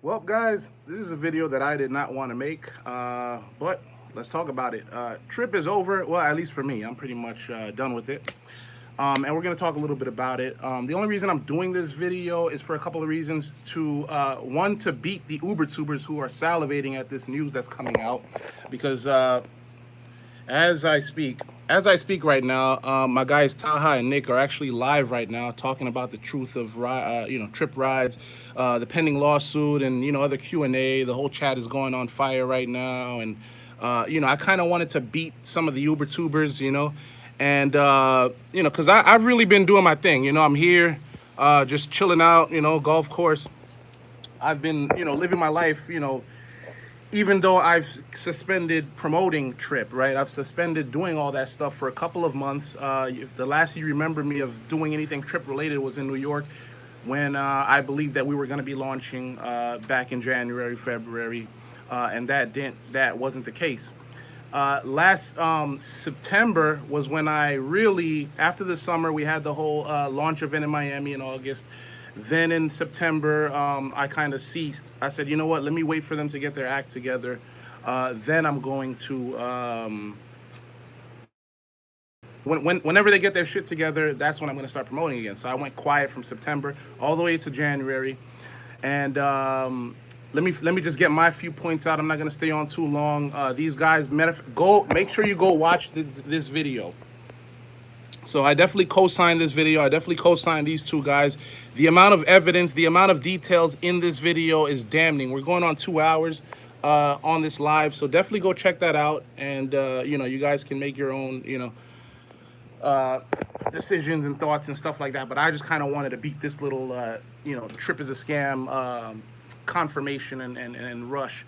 Well, guys, this is a video that I did not want to make, but let's talk about it. TRYP is over. Well, at least for me, I'm pretty much done with it. And we're going to talk a little bit about it. The only reason I'm doing this video is for a couple of reasons. One, to beat the UberTubers who are salivating at this news that's coming out, because as I speak, right now, my guys Taha and Nick are actually live right now talking about the truth of trip rides, the pending lawsuit, and other Q&A. The whole chat is going on fire right now, and I kind of wanted to beat some of the UberTubers, and because I've really been doing my thing. I'm here, just chilling out, golf course. I've been living my life, even though I've suspended promoting TRYP, right? I've suspended doing all that stuff for a couple of months. The last you remember me of doing anything TRYP related was in New York, when I believed that we were going to be launching back in January, February, and that wasn't the case. Last September was when I really, after the summer, we had the whole launch event in Miami in August. Then in September, I kind of ceased. I said, you know what, let me wait for them to get their act together. Then I'm going to, whenever they get their shit together, that's when I'm going to start promoting again. So I went quiet from September all the way to January. And let me just get my few points out. I'm not going to stay on too long. These guys, make sure you go watch this video. So I definitely co-signed this video. I definitely co-signed these two guys. The amount of evidence, the amount of details in this video is damning. We're going on 2 hours on this live, so definitely go check that out. And you guys can make your own, decisions and thoughts and stuff like that. But I just kind of wanted to beat this little, TRYP is a scam confirmation and rush.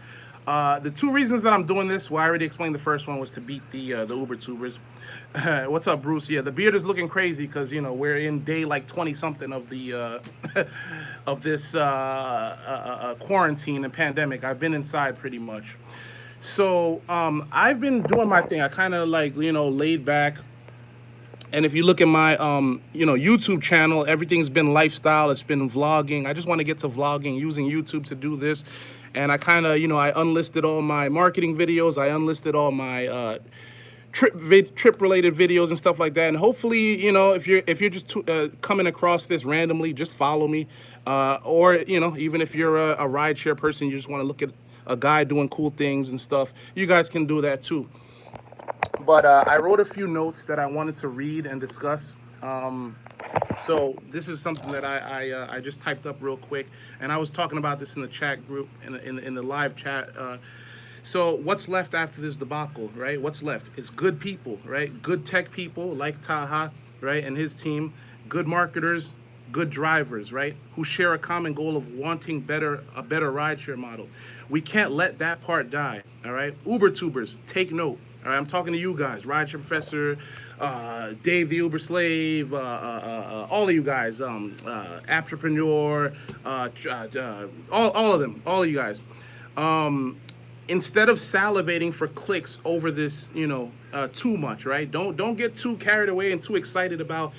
The two reasons that I'm doing this, well, I already explained the first one was to beat the UberTubers. What's up, Bruce? Yeah, the beard is looking crazy because we're in day like 20 something of the of this quarantine and pandemic. I've been inside pretty much. So I've been doing my thing. I kind of like laid back. And if you look at my YouTube channel, everything's been lifestyle. It's been vlogging. I just want to get to vlogging, using YouTube to do this. And I kind of I unlisted all my marketing videos. I unlisted all my trip related videos and stuff like that. And hopefully, if you're just coming across this randomly, just follow me. Or even if you're a rideshare person, you just want to look at a guy doing cool things and stuff, you guys can do that too. But I wrote a few notes that I wanted to read and discuss. So this is something that I just typed up real quick, and I was talking about this in the chat group, in the live chat. So what's left after this debacle, right? What's left? It's good people, right? Good tech people like Taha, right, and his team. Good marketers, good drivers, right, who share a common goal of wanting a better rideshare model. We can't let that part die, all right? UberTubers, take note. All right, I'm talking to you guys, Rideshare Professor, Dave the Uber Slave, all of you guys, Entrepreneur, all of them, all of you guys. Instead of salivating for clicks over this, too much, right? Don't get too carried away and too excited about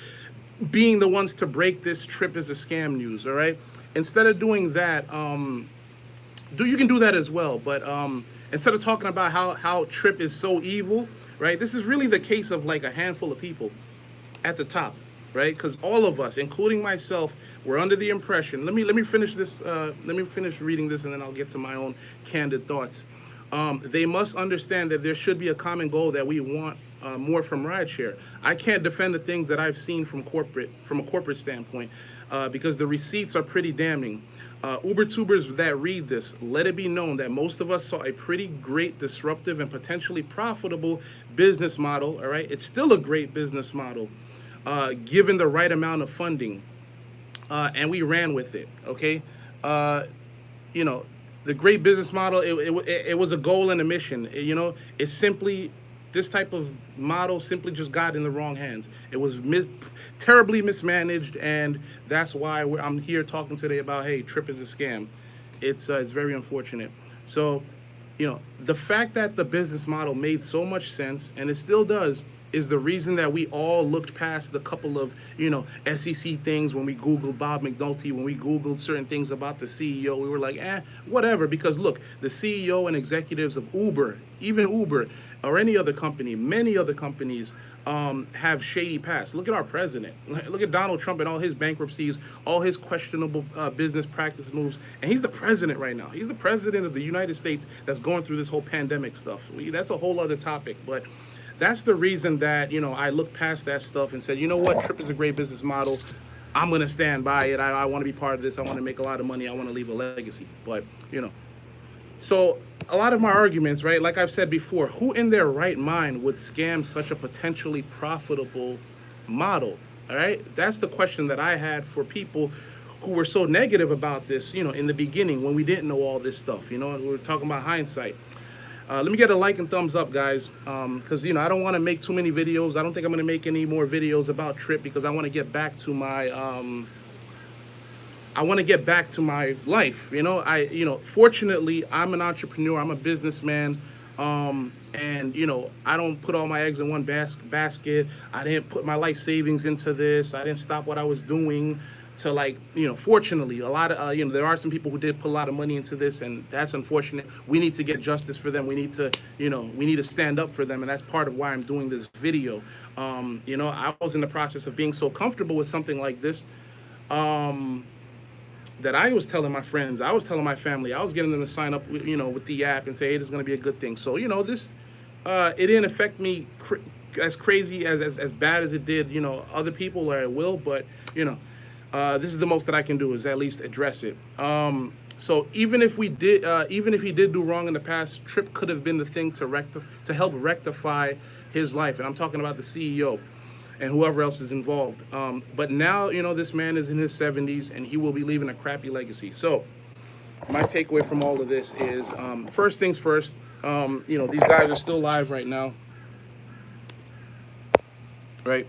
being the ones to break this TRYP is a scam news, all right? Instead of doing that, you can do that as well, but instead of talking about how TRYP is so evil, right? This is really the case of like a handful of people at the top, right? Because all of us, including myself, were under the impression. Let me finish this. Let me finish reading this, and then I'll get to my own candid thoughts. They must understand that there should be a common goal that we want more from rideshare. I can't defend the things that I've seen from a corporate standpoint, because the receipts are pretty damning. UberTubers that read this, let it be known that most of us saw a pretty great, disruptive, and potentially profitable business model, all right? It's still a great business model, given the right amount of funding, and we ran with it, okay? The great business model, it was a goal and a mission. It's simply, this type of model simply just got in the wrong hands. It was terribly mismanaged, and that's why I'm here talking today about, hey, TRYP is a scam. It's very unfortunate. So, the fact that the business model made so much sense, and it still does, is the reason that we all looked past the couple of, SEC things when we Googled Bob McNulty, when we Googled certain things about the CEO. We were like, whatever. Because look, the CEO and executives of Uber, even Uber or any other company, many other companies, have shady past. Look at our president. Look at Donald Trump and all his bankruptcies, all his questionable business practice moves. And he's the president right now. He's the president of the United States that's going through this whole pandemic stuff. That's a whole other topic. But that's the reason that, I looked past that stuff and said, you know what, TRYP is a great business model. I'm going to stand by it. I want to be part of this. I want to make a lot of money. I want to leave a legacy. But, so a lot of my arguments, right, like I've said before, who in their right mind would scam such a potentially profitable model? All right, that's the question that I had for people who were so negative about this, in the beginning when we didn't know all this stuff, we were talking about hindsight. Let me get a like and thumbs up, guys, because, I don't want to make too many videos. I don't think I'm going to make any more videos about TRYP because I want to get back to my life. Fortunately, I'm an entrepreneur. I'm a businessman. And, I don't put all my eggs in one basket. I didn't put my life savings into this. I didn't stop what I was doing to fortunately, a lot of, there are some people who did put a lot of money into this, and that's unfortunate. We need to get justice for them. We need to, we need to stand up for them. And that's part of why I'm doing this video. I was in the process of being so comfortable with something like this, that I was telling my friends, I was telling my family, I was getting them to sign up, with the app and say, hey, this is going to be a good thing. So, this, it didn't affect me as crazy, as bad as it did, other people, or it will, but, this is the most that I can do, is at least address it. So even if he did do wrong in the past, TRYP could have been the thing to help rectify his life. And I'm talking about the CEO and whoever else is involved. But now, this man is in his 70s and he will be leaving a crappy legacy. So my takeaway from all of this is, first things first, these guys are still live right now, right?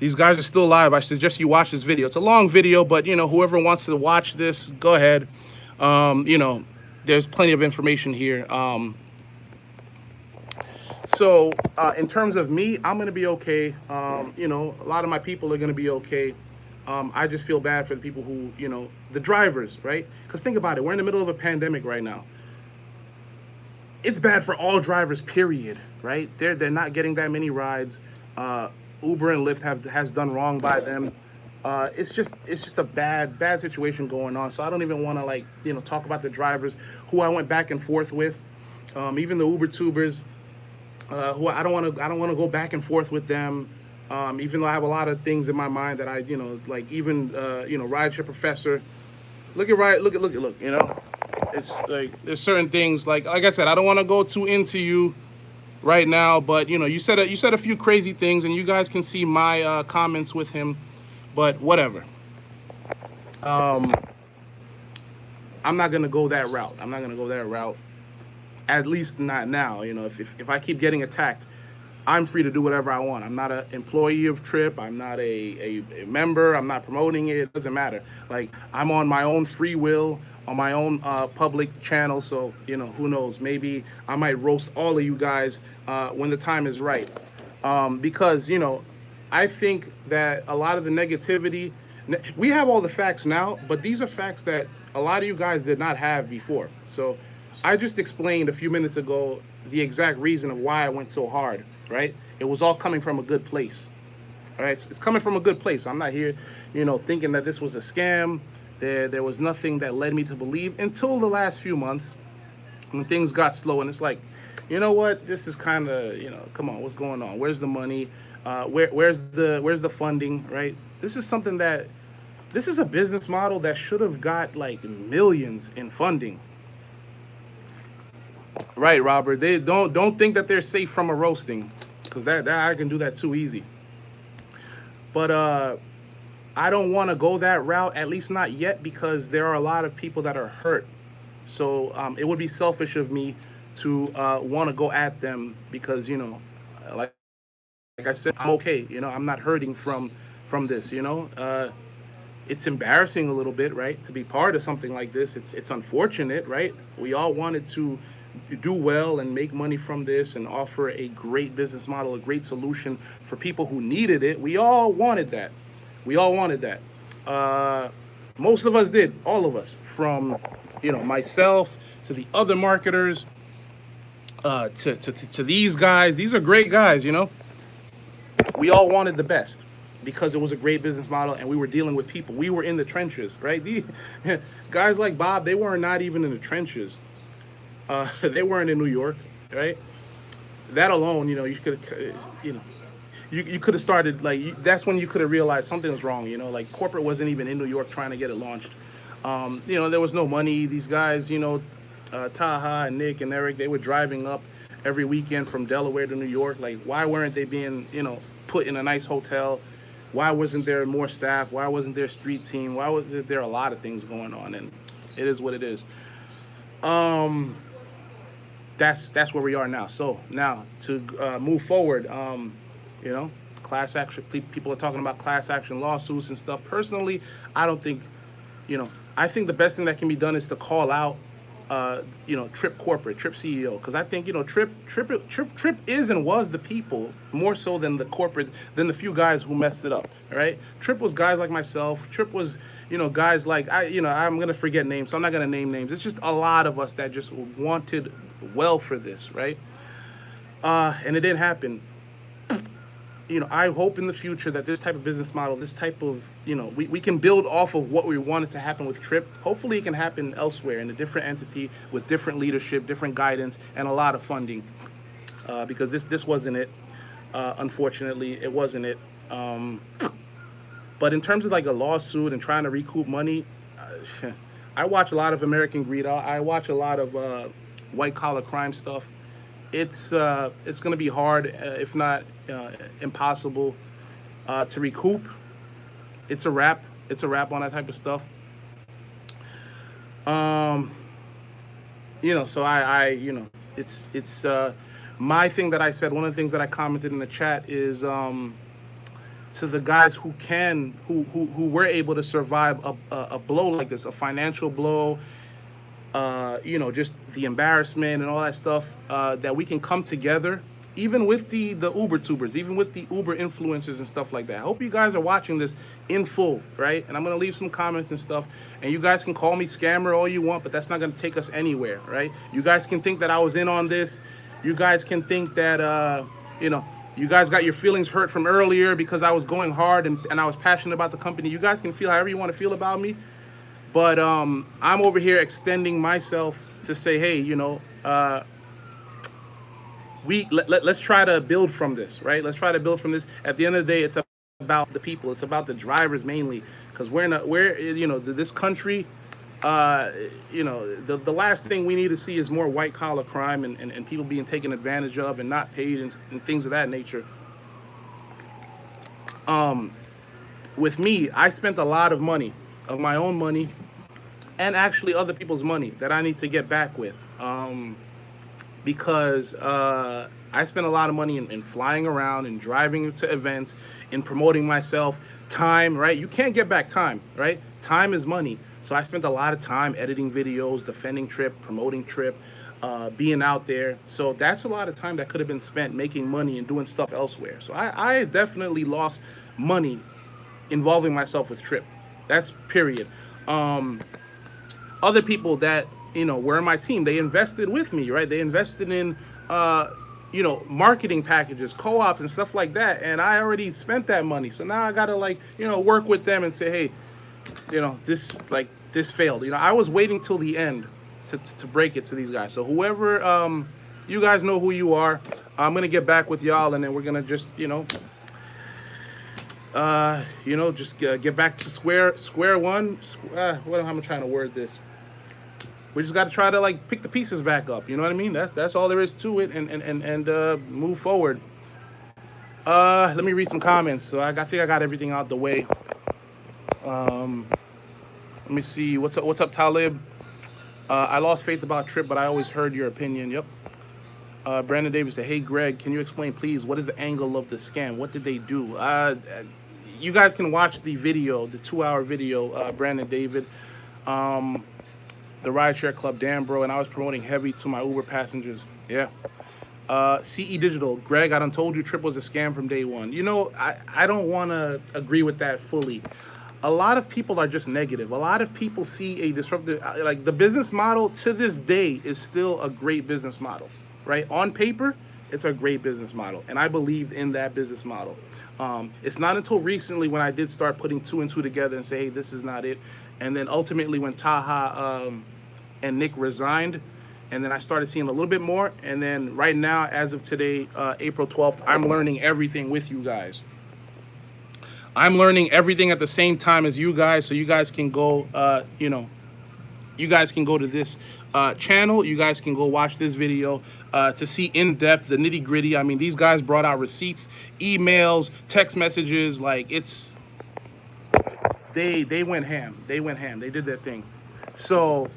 These guys are still live. I suggest you watch this video. It's a long video, but, whoever wants to watch this, go ahead. There's plenty of information here. So in terms of me, I'm going to be okay. A lot of my people are going to be okay. I just feel bad for the people who, the drivers, right? Because think about it. We're in the middle of a pandemic right now. It's bad for all drivers, period, right? They're not getting that many rides. Uber and Lyft has done wrong by them. It's just a bad situation going on. So I don't even want to talk about the drivers who I went back and forth with, even the UberTubers, who I don't want to go back and forth with them. Even though I have a lot of things in my mind that I even rideshare professor. Look, it's like there's certain things like I said, I don't want to go too into you right now, but you said a few crazy things, and you guys can see my comments with him, but whatever. I'm not gonna go that route. At least not now. If I keep getting attacked, I'm free to do whatever I want. I'm not an employee of TRYP. I'm not a member. I'm not promoting it. It doesn't matter. I'm on my own free will, on my own public channel. So, who knows? Maybe I might roast all of you guys when the time is right. Because, I think that a lot of the negativity, we have all the facts now, but these are facts that a lot of you guys did not have before. So I just explained a few minutes ago the exact reason of why I went so hard, right? It was all coming from a good place, all right? It's coming from a good place. I'm not here, thinking that this was a scam. There was nothing that led me to believe until the last few months when things got slow, and it's like, you know what? This is kind of, come on, what's going on? Where's the money? Where's the funding, right? This is a business model that should have got millions in funding. Right, Robert. They don't think that they're safe from a roasting, because that I can do that too easy. But I don't want to go that route, at least not yet, because there are a lot of people that are hurt. So it would be selfish of me to want to go at them because, like I said, I'm okay. I'm not hurting from this, It's embarrassing a little bit, right, to be part of something like this. It's unfortunate, right? We all wanted to do well and make money from this and offer a great business model, a great solution for people who needed it. We all wanted that. We all wanted that. Most of us did, all of us, from myself to the other marketers, to these guys. These are great guys, We all wanted the best because it was a great business model and we were dealing with people. We were in the trenches, right? These guys like Bob, they were not even in the trenches. They weren't in New York, right? That alone, you could, you could have started, that's when you could have realized something was wrong, like corporate wasn't even in New York trying to get it launched. There was no money. These guys, Taha and Nick and Eric, they were driving up every weekend from Delaware to New York. Like, why weren't they being, put in a nice hotel? Why wasn't there more staff? Why wasn't there a street team? Why was there a lot of things going on? And it is what it is. That's where we are now. So now to move forward, class action. People are talking about class action lawsuits and stuff. Personally, I don't think, I think the best thing that can be done is to call out, TRYP corporate, TRYP CEO, because I think TRYP is and was the people more so than the corporate, than the few guys who messed it up. All right, TRYP was guys like myself. TRYP was guys like I'm gonna forget names, so I'm not gonna name names. It's just a lot of us that just wanted well for this, right? And it didn't happen. I hope in the future that this type of business model, this type of, we can build off of what we wanted to happen with TRYP. Hopefully it can happen elsewhere in a different entity with different leadership, different guidance, and a lot of funding. Because this wasn't it. Unfortunately, it wasn't it. But in terms of like a lawsuit and trying to recoup money, I watch a lot of American Greed. I watch a lot of white collar crime stuff. It's going to be hard, if not impossible, to recoup. It's a wrap. It's a wrap on that type of stuff. So it's my thing that I said. One of the things that I commented in the chat is to the guys who were able to survive a blow like this, a financial blow. Just the embarrassment and all that stuff, that we can come together, even with the UberTubers, even with the Uber influencers and stuff like that. I hope you guys are watching this in full, right? And I'm going to leave some comments and stuff, and you guys can call me scammer all you want, but that's not going to take us anywhere, right? You guys can think that I was in on this. You guys can think that, you guys got your feelings hurt from earlier because I was going hard and I was passionate about the company. You guys can feel however you want to feel about me. But I'm over here extending myself to say, hey, let's try to build from this, right? Let's try to build from this. At the end of the day, it's about the people. It's about the drivers mainly, because this country, the last thing we need to see is more white collar crime and people being taken advantage of and not paid and things of that nature. With me, I spent a lot of money, of my own money, and actually other people's money that I need to get back with, because I spent a lot of money in flying around and driving to events, in promoting myself. Time, right? You can't get back time, right? Time is money. So I spent a lot of time editing videos, defending TRYP, promoting TRYP, being out there. So that's a lot of time that could have been spent making money and doing stuff elsewhere. So I definitely lost money involving myself with TRYP. That's period. Other people that, were in my team, they invested with me, right? They invested in, marketing packages, co-ops and stuff like that. And I already spent that money. So now I got to work with them and say, hey, this failed. I was waiting till the end to break it to these guys. So whoever, you guys know who you are. I'm going to get back with y'all, and then we're going to just, get back to square one. What am I trying to word this? We just got to try to pick the pieces back up. You know what I mean? That's all there is to it, and move forward. Let me read some comments. So I think I got everything out the way. Let me see. What's up, Talib? I lost faith about TRYP, but I always heard your opinion. Yep. Brandon Davis said, hey, Greg, can you explain, please, what is the angle of the scam? What did they do? You guys can watch the video, the 2-hour video, Brandon David. the rideshare club, damn bro, and I was promoting heavy to my Uber passengers. Yeah. CE Digital, Greg, I done told you Trip was a scam from day one. You know, I don't want to agree with that fully. A lot of people are just negative. A lot of people see a disruptive, like the business model to this day is still a great business model, right? On paper, it's a great business model, and I believed in that business model. It's not until recently when I did start putting two and two together and say, hey, this is not it. And then ultimately when Taha and Nick resigned, and then I started seeing a little bit more. And then right now, as of today, April 12th, I'm learning everything with you guys. I'm learning everything at the same time as you guys, so you guys can go, you guys can go to this channel. You guys can go watch this video to see in depth the nitty gritty. I mean, these guys brought out receipts, emails, text messages. Like they went ham. They went ham. They did their thing. So,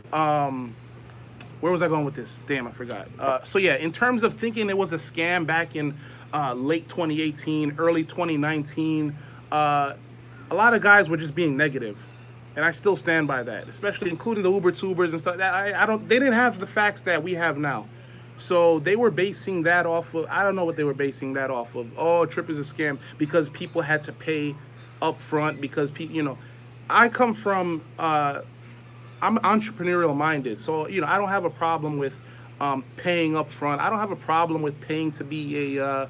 where was I going with this? Damn, I forgot. So yeah, in terms of thinking it was a scam back in late 2018, early 2019, a lot of guys were just being negative. And I still stand by that, especially including the UberTubers and stuff. They didn't have the facts that we have now. So they were basing that off of, I don't know what they were basing that off of. Oh, Trip is a scam because people had to pay up front because, I come from, I'm entrepreneurial minded. So, I don't have a problem with paying up front. I don't have a problem with paying to be a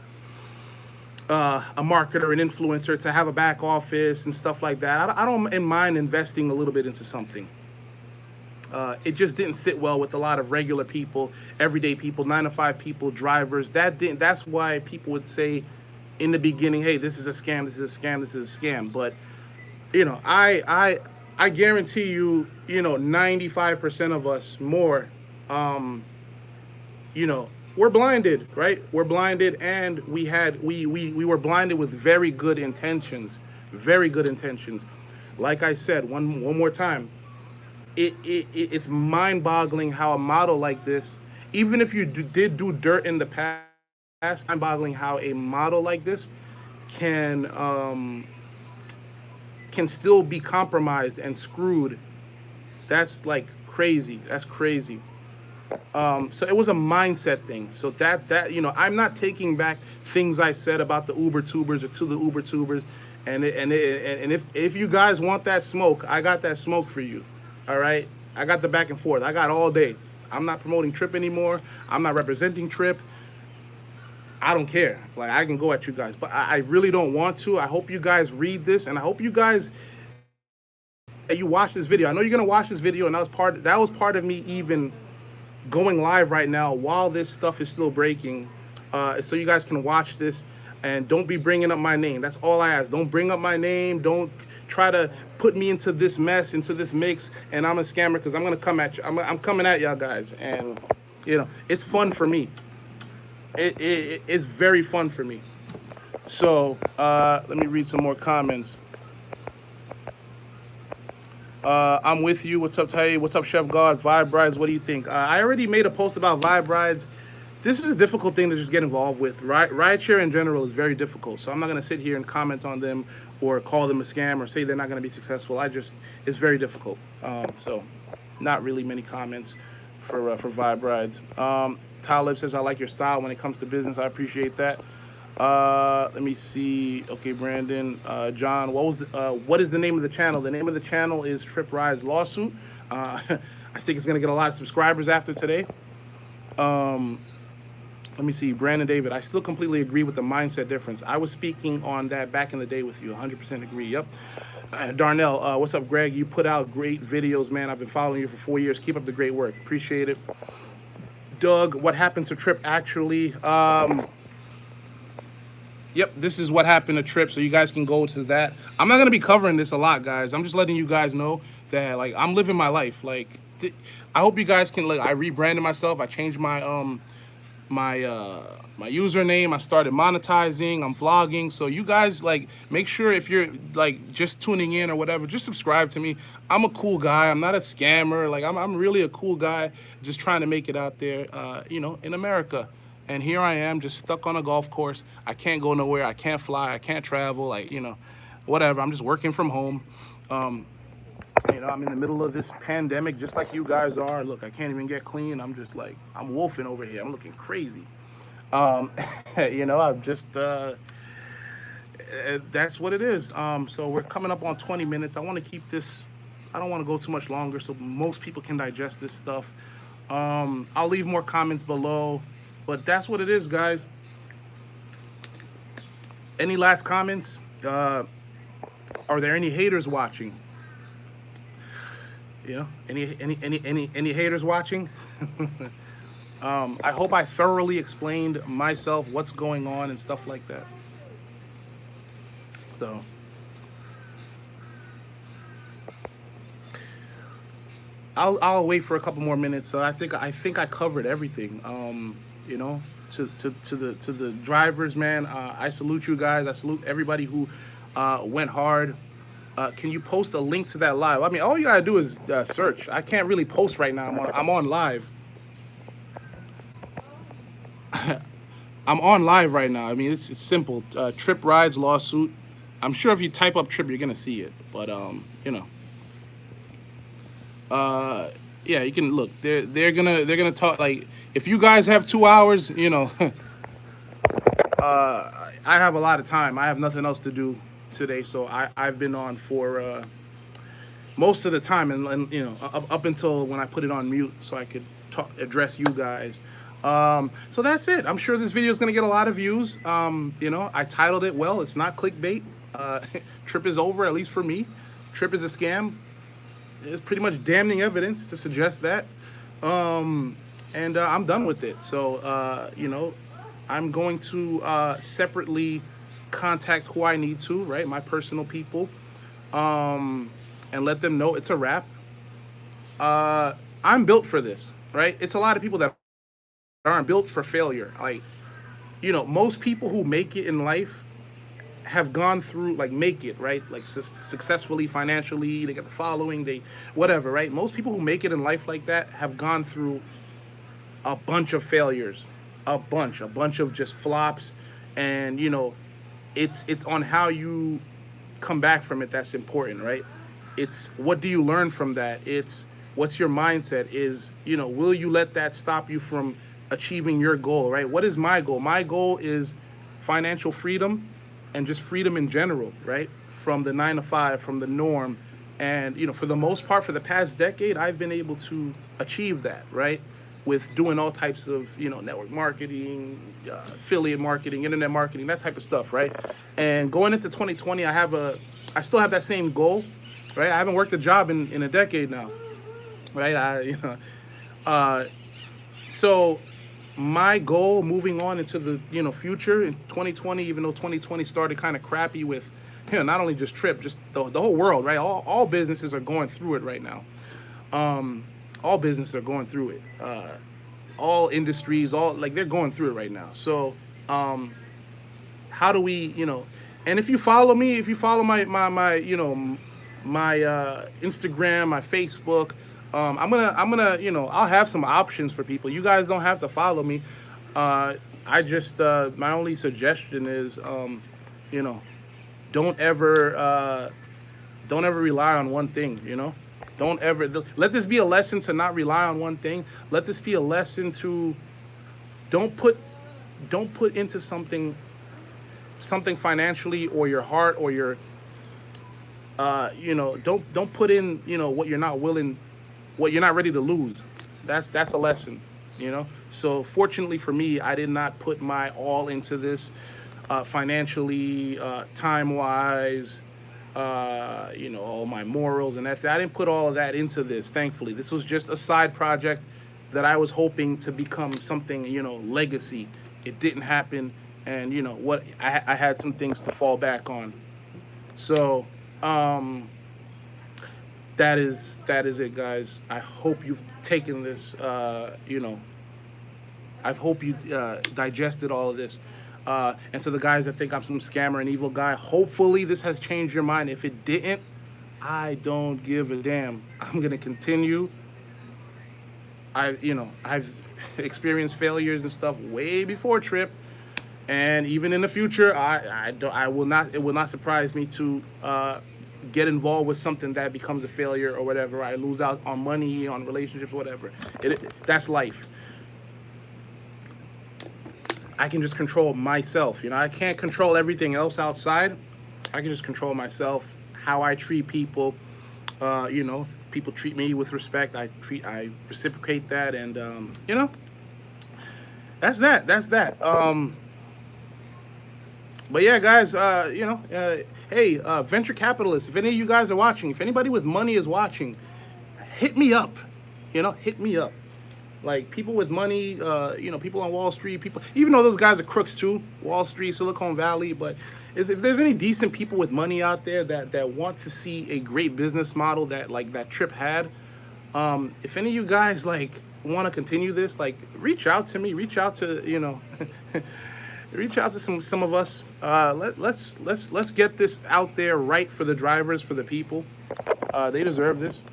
marketer, an influencer, to have a back office and stuff like that. I don't mind investing a little bit into something. It just didn't sit well with a lot of regular people, everyday people, 9-to-5 people, drivers. That's why people would say in the beginning, hey, this is a scam, this is a scam, this is a scam. But, I guarantee you, 95% of us more, we're blinded, right? We're blinded, and we were blinded with very good intentions, very good intentions. Like I said, one more time, it's mind-boggling how a model like this, even if you did do dirt in the past, mind-boggling how a model like this can still be compromised and screwed. That's like crazy. That's crazy. So it was a mindset thing. So that I'm not taking back things I said about the UberTubers or to the UberTubers. And if you guys want that smoke, I got that smoke for you. All right, I got the back and forth. I got all day. I'm not promoting Trip anymore. I'm not representing Trip. I don't care. Like, I can go at you guys, but I really don't want to. I hope you guys read this, and I hope you guys you watch this video. I know you're gonna watch this video, and that was part of me even going live right now while this stuff is still breaking, so you guys can watch this and don't be bringing up my name. That's all I ask. Don't bring up my name. Don't try to put me into this mess, into this mix, and I'm a scammer, because I'm gonna come at you. I'm coming at y'all guys, and it's fun for me. It's very fun for me. So let me read some more comments. I'm with you. What's up, Tay? What's up, Chef God? Vibe Rides, what do you think? I already made a post about Vibe Rides. This is a difficult thing to just get involved with. Rideshare in general is very difficult. So I'm not going to sit here and comment on them or call them a scam or say they're not going to be successful. It's very difficult. So not really many comments for Vibe Rides. Talib says, I like your style when it comes to business. I appreciate that. Let me see. Okay, Brandon. John, what is the name of the channel? The name of the channel is Trip Rides Lawsuit. I think it's going to get a lot of subscribers after today. Let me see. Brandon David, I still completely agree with the mindset difference. I was speaking on that back in the day with you. 100% agree. Yep. Darnell, what's up, Greg? You put out great videos, man. I've been following you for 4 years. Keep up the great work. Appreciate it. Doug, what happened to Trip actually? Yep, this is what happened to Trip, so you guys can go to that. I'm not going to be covering this a lot, guys. I'm just letting you guys know that, like, I'm living my life. Like, I hope you guys can, like, I rebranded myself. I changed my my username. I started monetizing. I'm vlogging. So you guys, like, make sure if you're, like, just tuning in or whatever, just subscribe to me. I'm a cool guy. I'm not a scammer. Like, I'm really a cool guy just trying to make it out there, in America. And here I am, just stuck on a golf course. I can't go nowhere. I can't fly. I can't travel. Like, whatever. I'm just working from home. You know, I'm in the middle of this pandemic, just like you guys are. Look, I can't even get clean. I'm just like, I'm wolfing over here. I'm looking crazy. Um, you know, I'm just, that's what it is. So we're coming up on 20 minutes. I want to keep this, I don't want to go too much longer so most people can digest this stuff. I'll leave more comments below, but that's what it is, guys. Any last comments? Are there any haters watching? You know, any haters watching? I hope I thoroughly explained myself, what's going on and stuff like that. So I'll wait for a couple more minutes. I think I covered everything. You know, to the drivers, man. I salute you guys. I salute everybody who went hard. Can you post a link to that live? I mean, all you gotta do is search. I can't really post right now. I'm on live. I'm on live right now. I mean, it's simple. TRYP rides lawsuit. I'm sure if you type up TRYP, you're gonna see it. But you know, yeah, you can look. They're gonna talk. Like, if you guys have 2 hours, you know, I have a lot of time. I have nothing else to do today, so I've been on for most of the time, and you know, up until when I put it on mute, so I could address you guys. So that's it. I'm sure this video is gonna get a lot of views. You know, I titled it well. It's not clickbait. TRYP is over, at least for me. TRYP is a scam. There's pretty much damning evidence to suggest that. And I'm done with it. So, you know, I'm going to separately contact who I need to, right? My personal people, and let them know it's a wrap. I'm built for this, right? It's a lot of people that aren't built for failure. Like, you know, most people who make it in life have gone through, like, make it, right? Like, successfully, financially, they got the following, they, whatever, right? Most people who make it in life like that have gone through a bunch of failures, a bunch of just flops. And, you know, it's on how you come back from it that's important, right? It's what do you learn from that? It's what's your mindset? Is, you know, will you let that stop you from achieving your goal, right? What is my goal? My goal is financial freedom and just freedom in general, right? From the 9 to 5, from the norm. And, you know, for the most part, for the past decade, I've been able to achieve that, right? With doing all types of, you know, network marketing, affiliate marketing, internet marketing, that type of stuff, right? And going into 2020, I still have that same goal, right? I haven't worked a job in a decade now, right? So my goal moving on into the, you know, future in 2020, even though 2020 started kind of crappy with, you know, not only just TRYP, just the whole world, right? All businesses are going through it right now. All businesses are going through it. All industries, they're going through it right now. So how do we, you know, and if you follow me, if you follow my you know, my Instagram, my Facebook, I'm gonna, you know, I'll have some options for people. You guys don't have to follow me. I just, my only suggestion is, you know, don't ever rely on one thing, you know? Don't ever, let this be a lesson to not rely on one thing. Let this be a lesson to don't put into something financially, or your heart, or your, you know, don't put in, you know, what you're not ready to lose. That's a lesson, you know? So fortunately for me, I did not put my all into this, financially, time-wise, you know, all my morals and that. I didn't put all of that into this, thankfully. This was just a side project that I was hoping to become something, you know, legacy. It didn't happen, and, you know, what, I had some things to fall back on. So, that is it, guys. I hope you've taken this, you know, I hope you digested all of this. And to the guys that think I'm some scammer and evil guy, hopefully this has changed your mind. If it didn't, I don't give a damn. I'm gonna continue. I've experienced failures and stuff way before TRYP, and even in the future, it will not surprise me to get involved with something that becomes a failure or whatever. I lose out on money, on relationships, whatever. That's life. I can just control myself. You know, I can't control everything else outside. I can just control myself, how I treat people. You know, people treat me with respect. I reciprocate that, and you know, that's that. But yeah, guys, you know, hey, venture capitalists, if any of you guys are watching, if anybody with money is watching, hit me up. You know, hit me up. Like, people with money, you know, people on Wall Street, people, even though those guys are crooks too, Wall Street, Silicon Valley, but if there's any decent people with money out there that want to see a great business model that, like, that TRYP had, if any of you guys, like, want to continue this, like, reach out to me, reach out to, you know, reach out to some of us. Let's get this out there right for the drivers, for the people. They deserve this.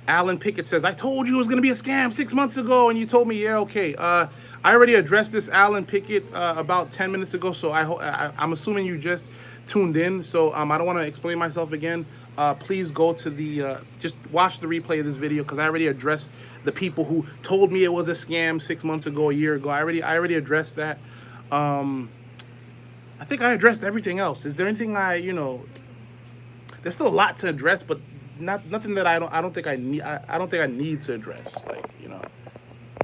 Alan Pickett says, I told you it was going to be a scam 6 months ago, and you told me, yeah, okay. I already addressed this, Alan Pickett, about 10 minutes ago, so I'm assuming you just tuned in, so I don't want to explain myself again. Please go to the, just watch the replay of this video, because I already addressed the people who told me it was a scam 6 months ago, a year ago. I already addressed that. I think I addressed everything else. Is there anything you know, there's still a lot to address, but nothing that I don't think I need. I don't think I need to address. Like, you know,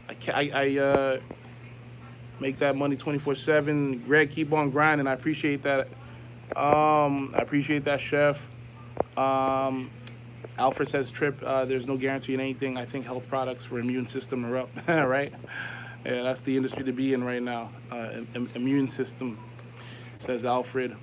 I make that money 24/7. Greg, keep on grinding. I appreciate that. I appreciate that, Chef. Alfred says, TRYP, there's no guarantee in anything. I think health products for immune system are up. Right? Yeah, that's the industry to be in right now. Immune system, says Alfred.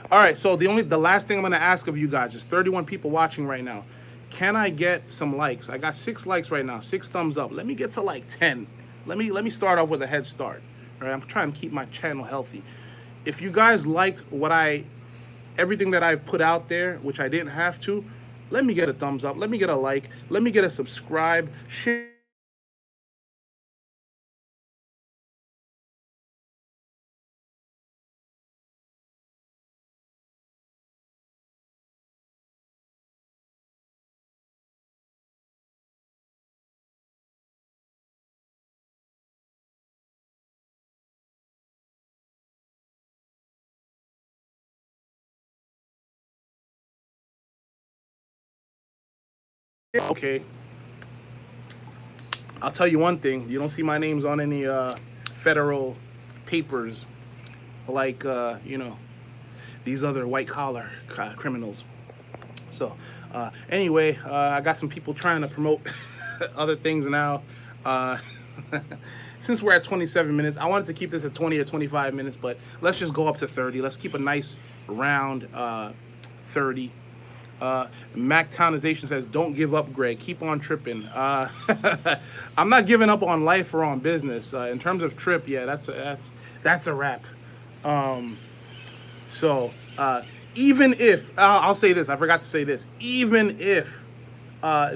All right, so the last thing I'm gonna ask of you guys is 31 people watching right now. Can I get some likes? I got 6 likes right now, 6 thumbs up. Let me get to like 10. Let me start off with a head start. All right, I'm trying to keep my channel healthy. If you guys liked everything that I've put out there, which I didn't have to, let me get a thumbs up. Let me get a like. Let me get a subscribe. Share. Okay. I'll tell you one thing. You don't see my names on any federal papers like, you know, these other white-collar criminals. So, anyway, I got some people trying to promote other things now. Since we're at 27 minutes, I wanted to keep this at 20 or 25 minutes, but let's just go up to 30. Let's keep a nice round 30. Mactownization says, don't give up, Greg. Keep on tripping. I'm not giving up on life or on business. In terms of TRYP, yeah, that's a wrap. So even if, I'll say this, I forgot to say this, even if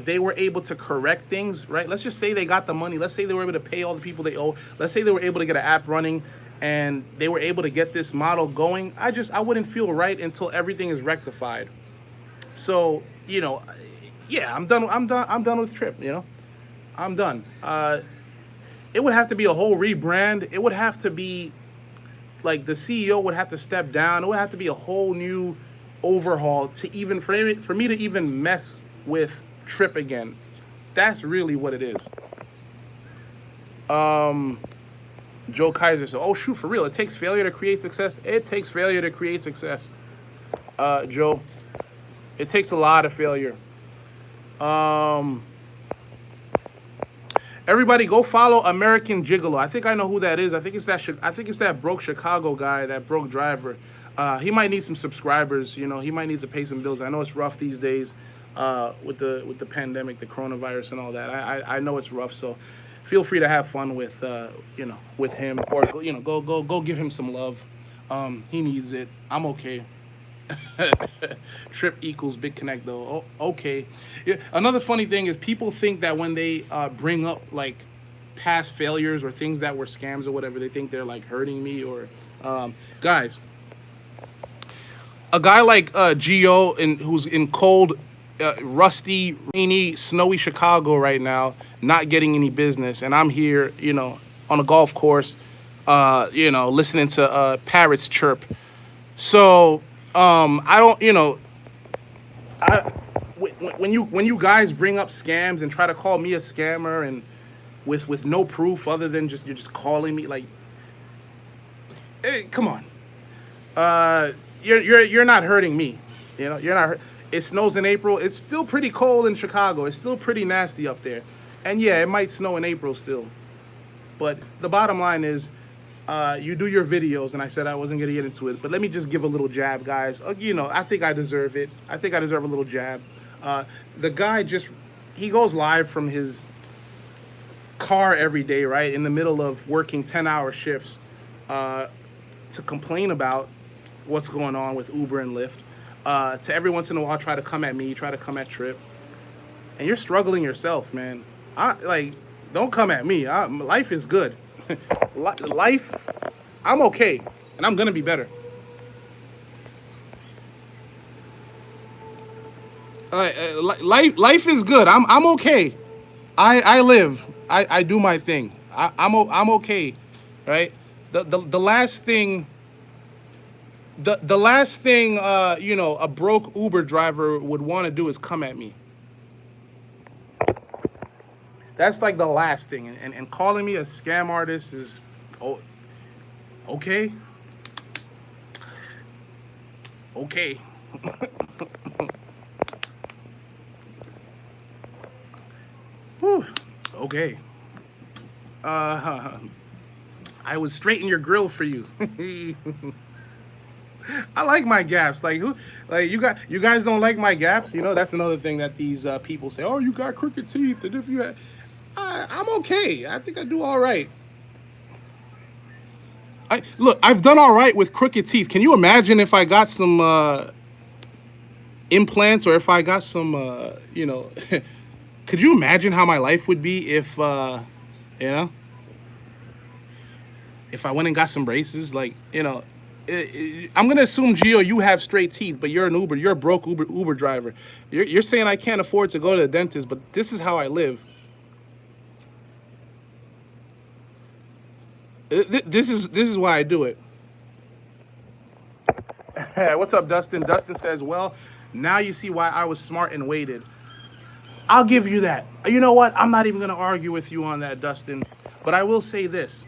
they were able to correct things, right? Let's just say they got the money. Let's say they were able to pay all the people they owe. Let's say they were able to get an app running and they were able to get this model going. I wouldn't feel right until everything is rectified. So, you know, yeah, I'm done with TRYP, you know? I'm done. It would have to be a whole rebrand. It would have to be, like, the CEO would have to step down. It would have to be a whole new overhaul to even, for me to even mess with TRYP again. That's really what it is. Joe Kaiser said, oh, shoot, for real, it takes failure to create success. It takes failure to create success, Joe. It takes a lot of failure. Everybody, go follow American Gigolo. I think I know who that is. I think it's that broke Chicago guy, that broke driver. He might need some subscribers. You know, he might need to pay some bills. I know it's rough these days with the pandemic, the coronavirus, and all that. I know it's rough. So feel free to have fun with you know, with him, or you know, go give him some love. He needs it. I'm okay. TRYP equals Big Connect though. Oh, okay. Yeah. Another funny thing is people think that when they bring up like past failures or things that were scams or whatever, they think they're like hurting me or guys. a guy like Gio, who's in cold, rusty, rainy, snowy Chicago right now, not getting any business, and I'm here, on a golf course, listening to parrots chirp. So I don't, I when you guys bring up scams and try to call me a scammer and with no proof other than just you're just calling me like, hey, come on. You're not hurting me. You're not hurt. It snows in April. It's still pretty cold in Chicago. It's still pretty nasty up there. And yeah, it might snow in April still. But the bottom line is, you do your videos, and I said I wasn't gonna get into it, but let me just give a little jab, guys. I think I deserve it. I think I deserve a little jab. The guy he goes live from his car every day, right, in the middle of working 10-hour shifts, to complain about what's going on with Uber and Lyft. To every once in a while try to come at me, try to come at TRYP. And you're struggling yourself, man. Don't come at me. Life is good. Life, I'm okay, and I'm gonna be better. Life is good. I'm okay. I live. I do my thing. I'm okay, right? The last thing. The last thing a broke Uber driver would want to do is come at me. That's like the last thing. And calling me a scam artist is, okay. Okay. Whew. Okay. I would straighten your grill for you. I like my gaps. You guys don't like my gaps. That's another thing that these people say. Oh, you got crooked teeth. And if you had, I'm okay. I think I do all right. I've done all right with crooked teeth. Can you imagine if I got some implants, or if I got some, could you imagine how my life would be if I went and got some braces? I'm gonna assume, Gio, you have straight teeth, but you're a broke Uber driver. You're saying I can't afford to go to the dentist, but this is how I live. This is why I do it. What's up, Dustin? Dustin says, well, now you see why I was smart and waited. I'll give you that. You know what? I'm not even gonna argue with you on that, Dustin. But I will say this.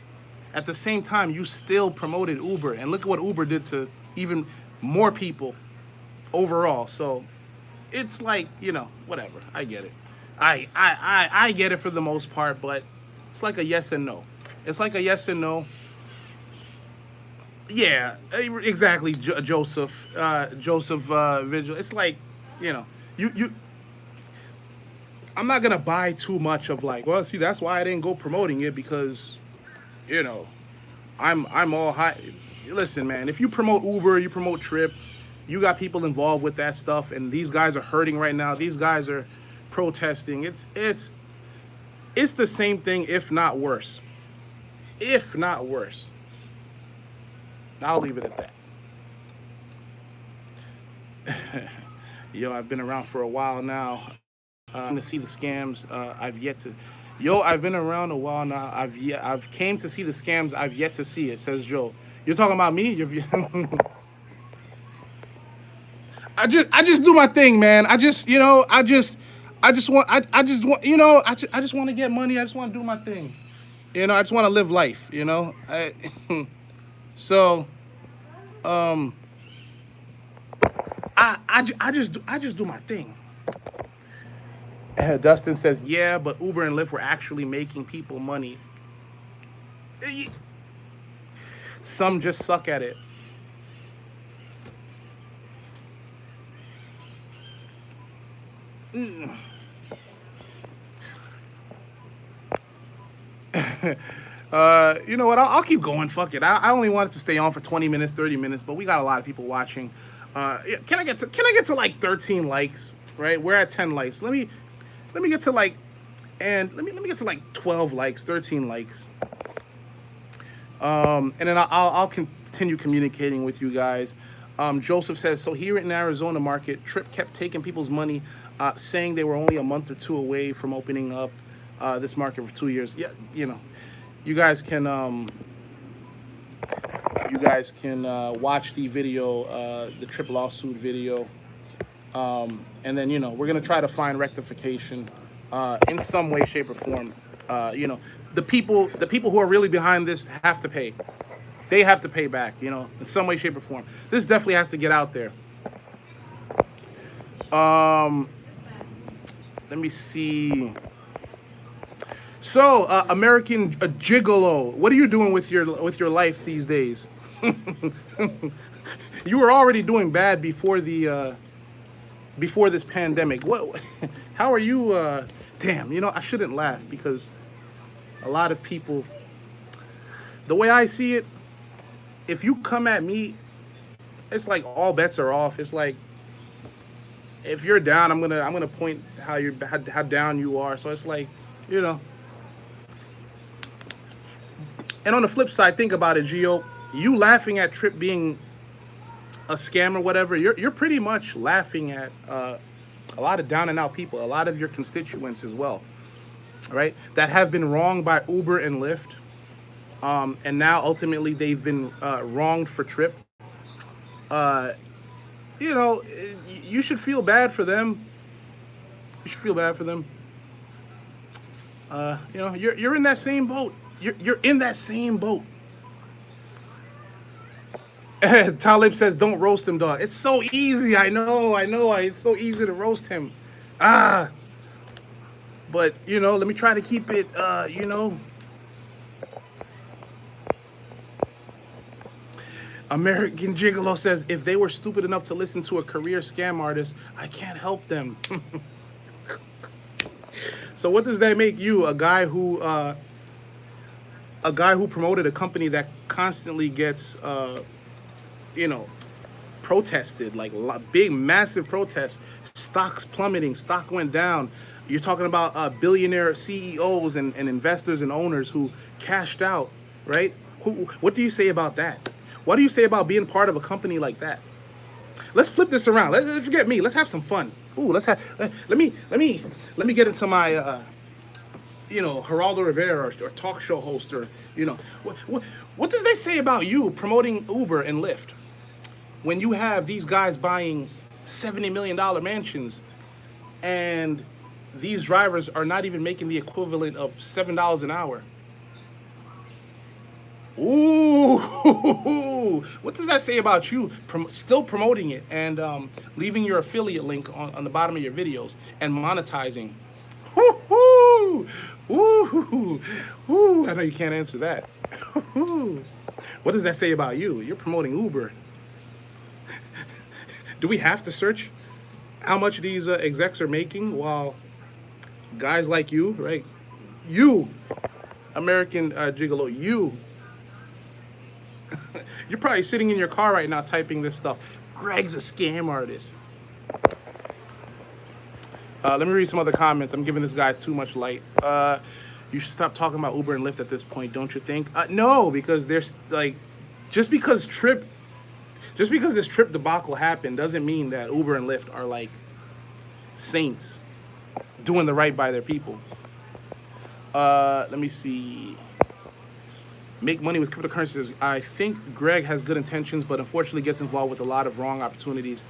At the same time, you still promoted Uber, and look at what Uber did to even more people overall. So it's like, whatever. I get it. I get it for the most part, but it's like a yes and no. It's like a yes and no. Yeah, exactly, Joseph Vigil. It's like, you I'm not gonna buy too much of well, see, that's why I didn't go promoting it, because I'm all high. Listen, man, if you promote Uber, you promote TRYP, you got people involved with that stuff, and these guys are hurting right now. These guys are protesting. It's the same thing, if not worse. If not worse. I'll leave it at that. Yo, I've been around for a while now. To see the scams. I've been around a while now. I've came to see the scams. I've yet to see it. Says Joe. You're talking about me? I just do my thing, man. I just want to get money. I just want to do my thing. I just want to live life. So, I just do my thing. Dustin says, yeah, but Uber and Lyft were actually making people money. Some just suck at it. You know what? I'll keep going. Fuck it. I only wanted to stay on for 20 minutes, 30 minutes, but we got a lot of people watching. Can I get to like 13 likes? Right? We're at 10 likes. Let me get to let me get to like 12 likes, 13 likes. And then I'll continue communicating with you guys. Joseph says, so here in Arizona market, TRYP kept taking people's money, saying they were only a month or two away from opening up this market for 2 years. Yeah, you know, you guys can watch the video, the TRYP lawsuit video, and then, you know, we're gonna try to find rectification in some way, shape, or form. You know, the people who are really behind this have to pay. They have to pay back, you know, in some way, shape, or form. This definitely has to get out there. Let me see. So, American Gigolo, what are you doing with your life these days? You were already doing bad before the before this pandemic. What? How are you? Damn, you know, I shouldn't laugh because a lot of people. The way I see it, if you come at me, it's like all bets are off. It's like if you're down, I'm gonna point how down you are. So it's like, you know. And on the flip side, think about it, Gio. You laughing at TRYP being a scam or whatever, you're pretty much laughing at a lot of down and out people, a lot of your constituents as well, right? That have been wronged by Uber and Lyft. And now ultimately they've been wronged for TRYP. You know, you should feel bad for them. You should feel bad for them. You know, you're in that same boat. You're in that same boat. Talib says, "Don't roast him, dog." It's so easy. I know. It's so easy to roast him. But you know, let me try to keep it. You know. American Gigolo says, if they were stupid enough to listen to a career scam artist, I can't help them. So what does that make you? A guy who promoted a company that constantly gets, you know, protested, like big, massive protests, stocks plummeting, stock went down. You're talking about billionaire CEOs and investors and owners who cashed out, right? What do you say about that? What do you say about being part of a company like that? Let's flip this around. Let's forget me. Let's have some fun. Ooh, let me get into my, you know, Geraldo Rivera or talk show host, or, you know, what does that say about you promoting Uber and Lyft when you have these guys buying $70 million mansions and these drivers are not even making the equivalent of $7 an hour? Ooh, what does that say about you still promoting it and leaving your affiliate link on the bottom of your videos and monetizing? Woo-hoo! Woo-hoo! I know you can't answer that. What does that say about you? You're promoting Uber. Do we have to search how much these execs are making while guys like you, right? You, American Gigolo, you. You're probably sitting in your car right now typing this stuff. Greg's a scam artist. Let me read some other comments. I'm giving this guy too much light. You should stop talking about Uber and Lyft at this point, don't you think? No, because there's like, just because this TRYP debacle happened doesn't mean that Uber and Lyft are like saints doing the right by their people. Let me see. Make money with cryptocurrencies. I think Greg has good intentions, but unfortunately gets involved with a lot of wrong opportunities.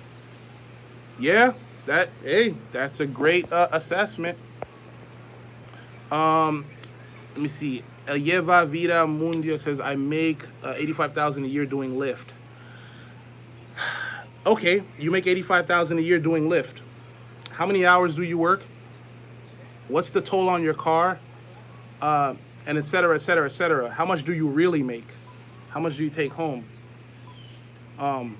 Yeah, that's a great assessment. Let me see. Yeva Vida Mundia says, I make $85,000 a year doing Lyft. Okay, you make $85,000 a year doing Lyft. How many hours do you work? What's the toll on your car? And et cetera, et cetera, et cetera. How much do you really make? How much do you take home? And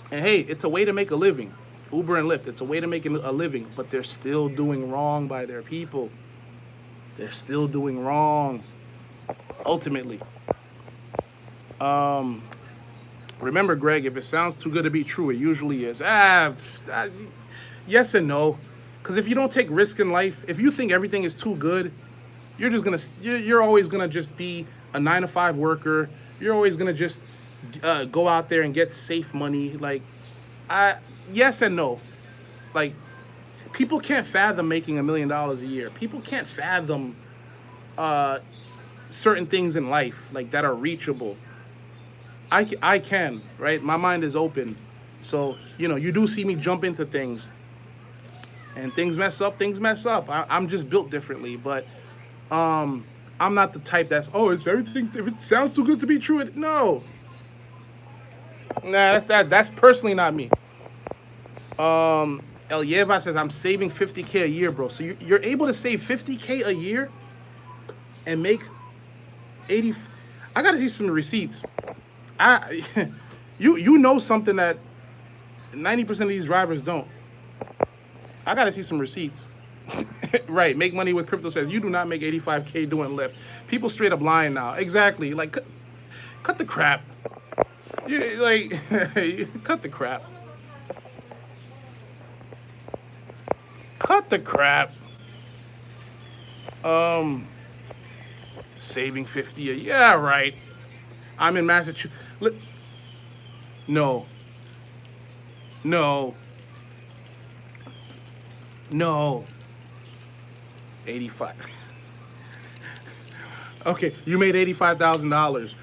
hey, it's a way to make a living. Uber and Lyft, it's a way to make a living, but they're still doing wrong by their people. They're still doing wrong, ultimately. Remember, Greg, if it sounds too good to be true, it usually is. Yes and no. Because if you don't take risk in life, if you think everything is too good, you're always gonna just be a 9-to-5 worker. You're always gonna just go out there and get safe money. Like, yes and no. Like, people can't fathom making $1 million a year. People can't fathom certain things in life like that are reachable. I can, right? My mind is open. So, you do see me jump into things, and things mess up, I'm just built differently. But I'm not the type that's, oh, it's everything, if it sounds too good to be true. No. Nah, that's personally not me. El Yeva says, I'm saving 50K a year, bro. So you're able to save 50K a year and make 80. I gotta see some receipts. You know something that 90% of these drivers don't. I gotta see some receipts. Right, make money with crypto says, you do not make 85K doing Lyft. People straight up lying now. Exactly. Like, cut the crap. Cut the crap. Cut the crap. Saving 50 a year. Yeah, right. I'm in Massachusetts. No. No. 85. Okay, you made $85,000.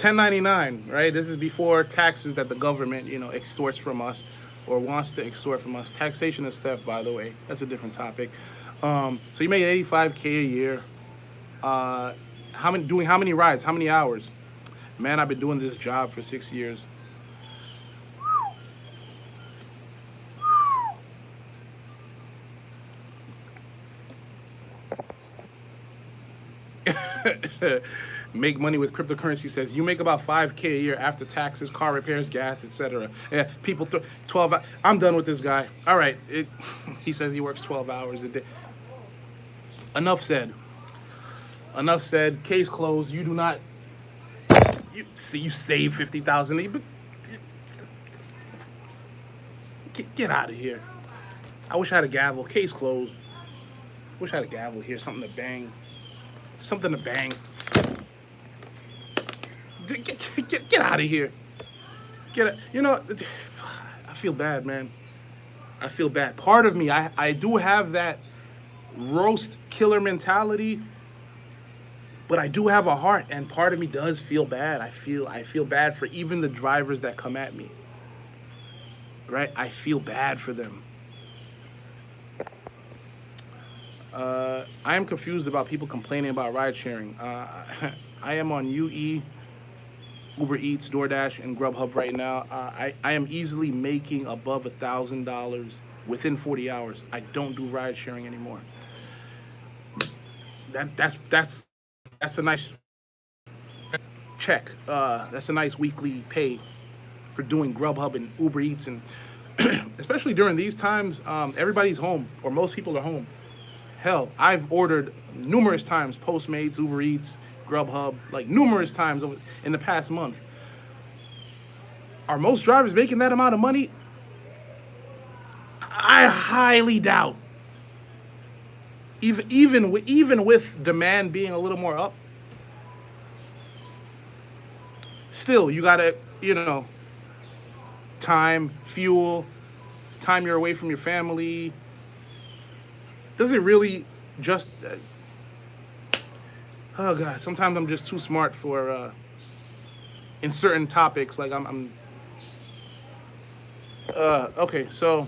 1099, right? This is before taxes that the government, extorts from us or wants to extort from us. Taxation is theft, by the way. That's a different topic. So you made 85K a year. How many rides? How many hours? Man, I've been doing this job for 6 years. Make money with cryptocurrency says, you make about 5K a year after taxes, car repairs, gas, etc. Yeah, people 12. I'm done with this guy. All right, he says he works 12 hours a day. Enough said. Enough said. Case closed. You do not. You save 50,000. But get out of here. I wish I had a gavel. Case closed. Wish I had a gavel here. Something to bang. Something to bang. Get out of here. I feel bad, man. I feel bad. Part of me, I do have that roast killer mentality, but I do have a heart, and part of me does feel bad. I feel bad for even the drivers that come at me. Right? I feel bad for them. I am confused about people complaining about ride sharing. I am on UE, Uber Eats, DoorDash, and Grubhub right now. I am easily making above $1,000 within 40 hours. I don't do ride sharing anymore. That's a nice check. That's a nice weekly pay for doing Grubhub and Uber Eats, and especially during these times, everybody's home, or most people are home. Hell, I've ordered numerous times Postmates, Uber Eats, Grubhub, like numerous times in the past month. Are most drivers making that amount of money? I highly doubt. Even with demand being a little more up, still you gotta, time, fuel, time you're away from your family. Does it really just? Oh God! Sometimes I'm just too smart for in certain topics. Like I'm. Okay, so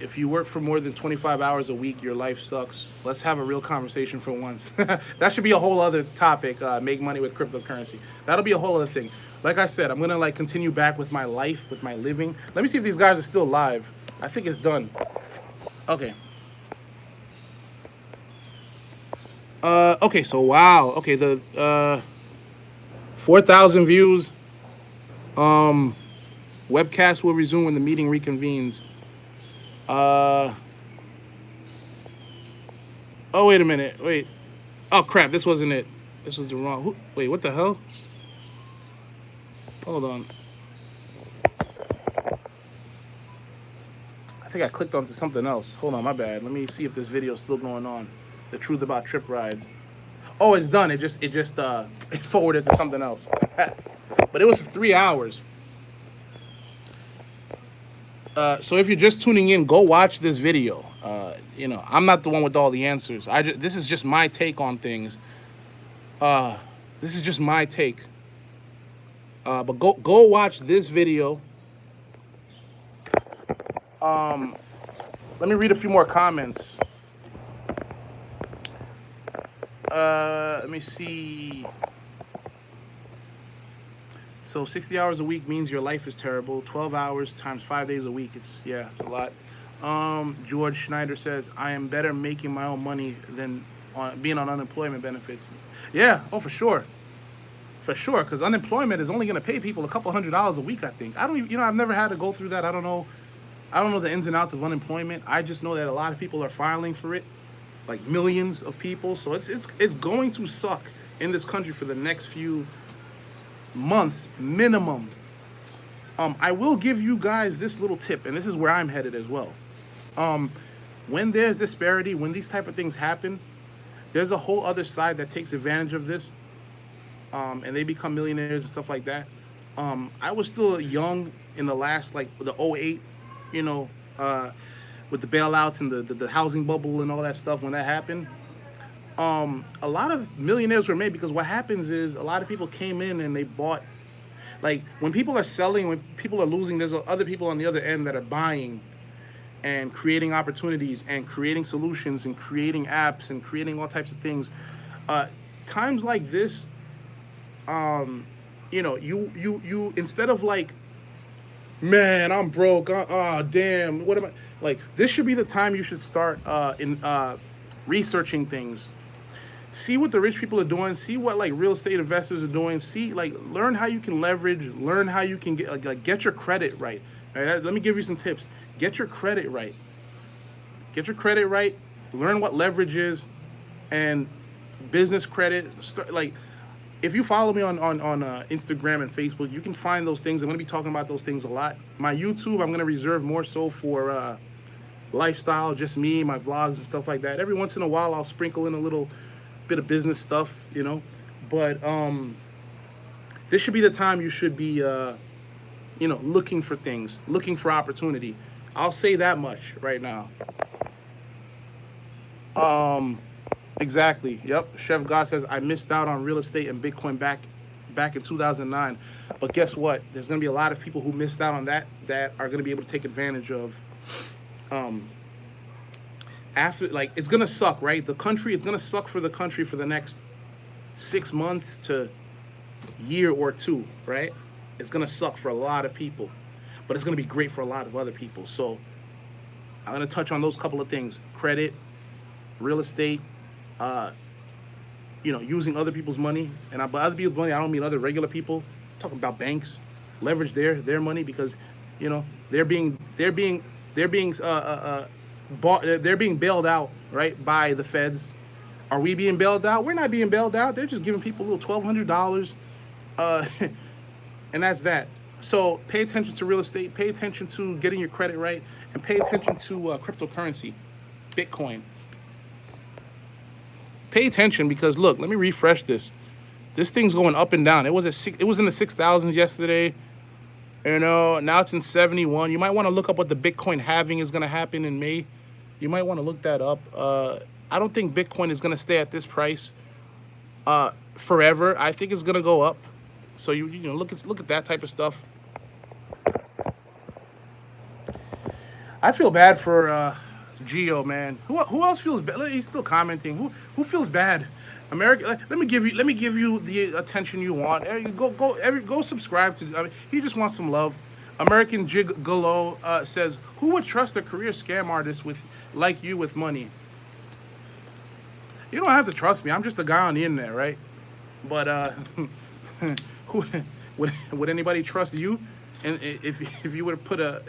if you work for more than 25 hours a week, your life sucks. Let's have a real conversation for once. That should be a whole other topic. Make money with cryptocurrency. That'll be a whole other thing. Like I said, I'm gonna continue back with my life, with my living. Let me see if these guys are still live. I think it's done. Okay. Okay, so wow. Okay, the 4,000 views. Webcast will resume when the meeting reconvenes. Oh, wait a minute. Wait. Oh, crap. This wasn't it. This was the wrong. Wait, what the hell? Hold on. I think I clicked onto something else. Hold on, my bad. Let me see if this video is still going on. The truth about trip rides. Oh, it's done. It it forwarded to something else. But it was 3 hours. So if you're just tuning in, go watch this video. You know, I'm not the one with all the answers. This is just my take on things. This is just my take. But go watch this video. Let me read a few more comments. Let me see. So 60 hours a week means your life is terrible. 12 hours times 5 days a week. It's a lot. George Schneider says, I am better making my own money than being on unemployment benefits. Yeah, oh, for sure. For sure, because unemployment is only going to pay people a couple $100s a week, I think. I don't even, I've never had to go through that. I don't know the ins and outs of unemployment. I just know that a lot of people are filing for it, like millions of people. So it's going to suck in this country for the next few months minimum. I will give you guys this little tip, and this is where I'm headed as well. When there's disparity, when these type of things happen, there's a whole other side that takes advantage of this, and they become millionaires and stuff like that. I was still young in the last, like the 08, with the bailouts and the housing bubble and all that stuff. When that happened, a lot of millionaires were made because what happens is a lot of people came in and they bought. Like when people are selling, when people are losing, there's other people on the other end that are buying and creating opportunities and creating solutions and creating apps and creating all types of things. Times like this, you instead of like, man, I'm broke. Oh, damn. What am I? Like, this should be the time you should start researching things. See what the rich people are doing. See what like real estate investors are doing. See, like, learn how you can leverage. Learn how you can get your credit right. All right. Let me give you some tips. Get your credit right. Get your credit right. Learn what leverage is, and business credit. If you follow me on Instagram and Facebook, you can find those things. I'm going to be talking about those things a lot. My YouTube, I'm going to reserve more so for lifestyle, just me, my vlogs and stuff like that. Every once in a while, I'll sprinkle in a little bit of business stuff, But this should be the time you should be, looking for things, looking for opportunity. I'll say that much right now. Exactly. Yep. Chef God says, I missed out on real estate and Bitcoin back in 2009. But guess what? There's going to be a lot of people who missed out on that are going to be able to take advantage of. After, like, it's going to suck, right? It's going to suck for the country for the next 6 months to year or two, right? It's going to suck for a lot of people, but it's going to be great for a lot of other people. So I'm going to touch on those couple of things: credit, real estate, using other people's money. And by other people's money, I don't mean other regular people. I'm talking about banks. Leverage their money because, they're being bailed out, right, by the feds. Are we being bailed out? We're not being bailed out. They're just giving people a little $1,200, and that's that. So pay attention to real estate. Pay attention to getting your credit right, and pay attention to cryptocurrency, Bitcoin. Pay attention because look, let me refresh this. This thing's going up and down. It was in the 6,000s yesterday. Now it's in 71. You might want to look up what the Bitcoin halving is going to happen in May. You might want to look that up. I don't think Bitcoin is going to stay at this price forever. I think it's going to go up. So you look at that type of stuff. I feel bad for Geo, man. Who else feels bad? He's still commenting. Who feels bad? America. Let me give you the attention you want. Go subscribe to. I mean, he just wants some love. American Gigolo says, "Who would trust a career scam artist like you with money?" You don't have to trust me. I'm just a guy on the internet, right? But who would anybody trust you? And if you would have put a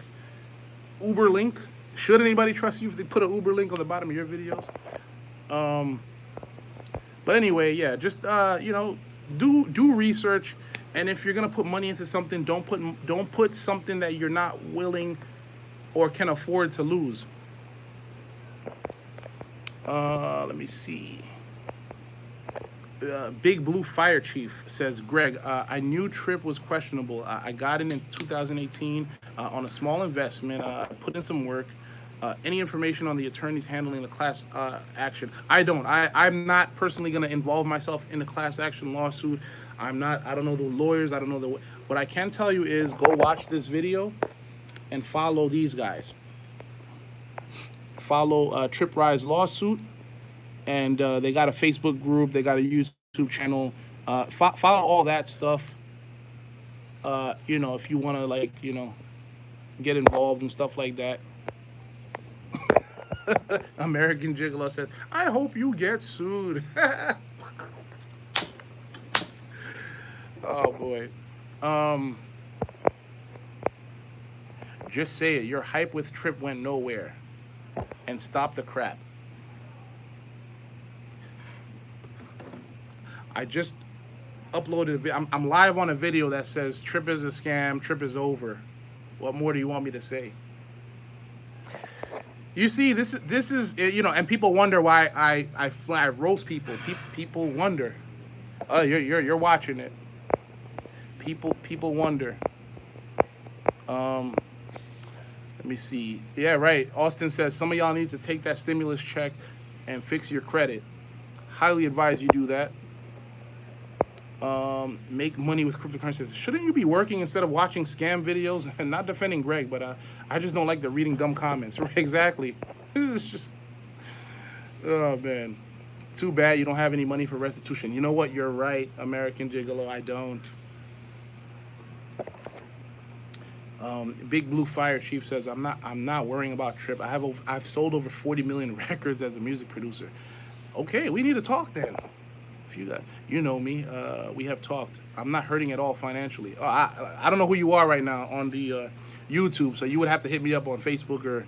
Uber link, should anybody trust you if they put an Uber link on the bottom of your videos? But anyway, yeah, just do research, and if you're gonna put money into something, don't put something that you're not willing or can afford to lose. Let me see. Big Blue Fire Chief says, Greg, I knew TRYP was questionable. I got in 2018 on a small investment. I put in some work. Any information on the attorneys handling the class action? I don't. I'm not personally going to involve myself in the class action lawsuit. I don't know the lawyers. I don't know what I can tell you is go watch this video and follow these guys. Follow TRYP Rise lawsuit. And they got a Facebook group. They got a YouTube channel. Follow all that stuff. You know, if you want to, like, you know, get involved and stuff like that. American Gigolo says, I hope you get sued. Oh, boy. Just say it. Your hype with TRYP went nowhere. And stop the crap. I just uploaded I'm live on a video that says TRYP is a scam, TRYP is over. What more do you want me to say? You see, this is you know, and people wonder why I roast people. People wonder. Oh, you're watching it. People wonder. Let me see. Yeah, right. Austin says some of y'all need to take that stimulus check and fix your credit. Highly advise you do that. Make money with cryptocurrencies. Shouldn't you be working instead of watching scam videos? And not defending Greg, but I just don't like the reading dumb comments. Exactly. It's just, oh man, too bad you don't have any money for restitution. You know what? You're right, American Gigolo. I don't. Big Blue Fire Chief says I'm not worrying about TRYP. I've sold over 40 million records as a music producer. Okay, we need to talk then. If you know me, we have talked. I'm not hurting at all financially. I don't know who you are right now on the YouTube, so you would have to hit me up on Facebook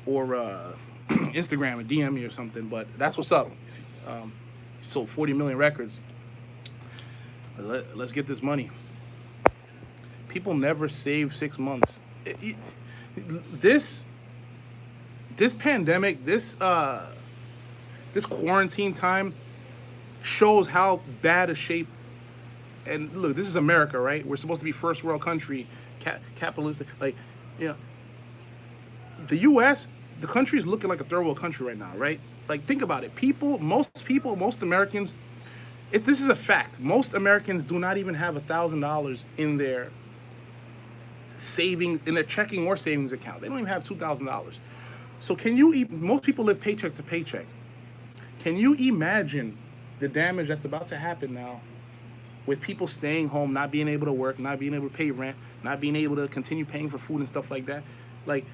or Instagram and DM me or something. But that's what's up. Sold 40 million records. Let's get this money. People never save 6 months. This pandemic, this quarantine time shows how bad a shape. And look, this is America, right? We're supposed to be first world country, capitalistic. Like, you know, the U.S., the country is looking like a third world country right now, right? Like, think about it. Most Americans, if this is a fact, most Americans do not even have $1,000 in their in their checking or savings account. They don't even have $2,000. So most people live paycheck to paycheck. Can you imagine the damage that's about to happen now with people staying home, not being able to work, not being able to pay rent, not being able to continue paying for food and stuff like that? Like,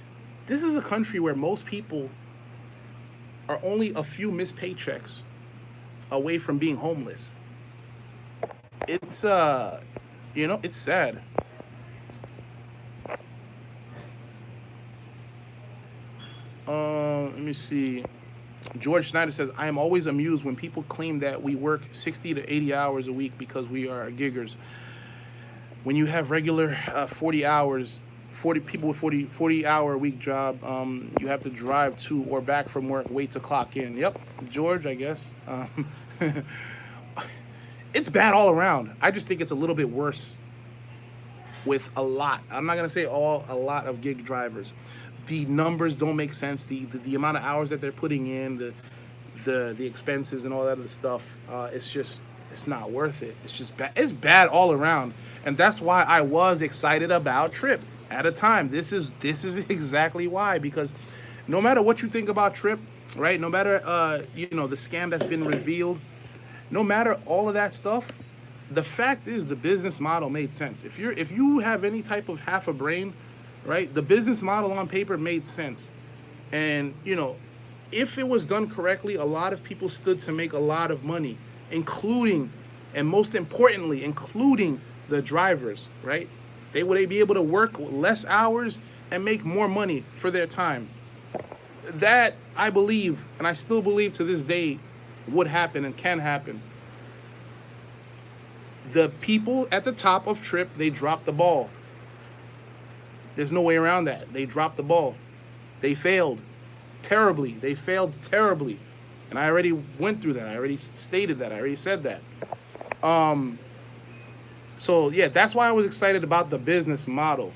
this is a country where most people are only a few missed paychecks away from being homeless. It's, you know, it's sad. Let me see. George Snyder says, I am always amused when people claim that we work 60 to 80 hours a week because we are giggers. When you have regular 40 people with 40-hour a week job, you have to drive to or back from work, wait to clock in. Yep, George, I guess. It's bad all around. I just think it's a little bit worse with a lot. I'm not going to say a lot of gig drivers. The numbers don't make sense. The amount of hours that they're putting in, the expenses and all that other stuff, it's not worth it. It's just bad. It's bad all around, and that's why I was excited about TRYP at a time. This is exactly why, because no matter what you think about TRYP, right? No matter you know, the scam that's been revealed, no matter all of that stuff, the fact is the business model made sense. If you have any type of half a brain, right? The business model on paper made sense. And, you know, if it was done correctly, a lot of people stood to make a lot of money, including, and most importantly, including the drivers, right? They would be able to work less hours and make more money for their time. That, I believe, and I still believe to this day, would happen and can happen. The people at the top of TRYP, they dropped the ball. There's no way around that. They dropped the ball. They failed terribly. They failed terribly. And I already went through that. I already stated that. I already said that. So yeah, that's why I was excited about the business model.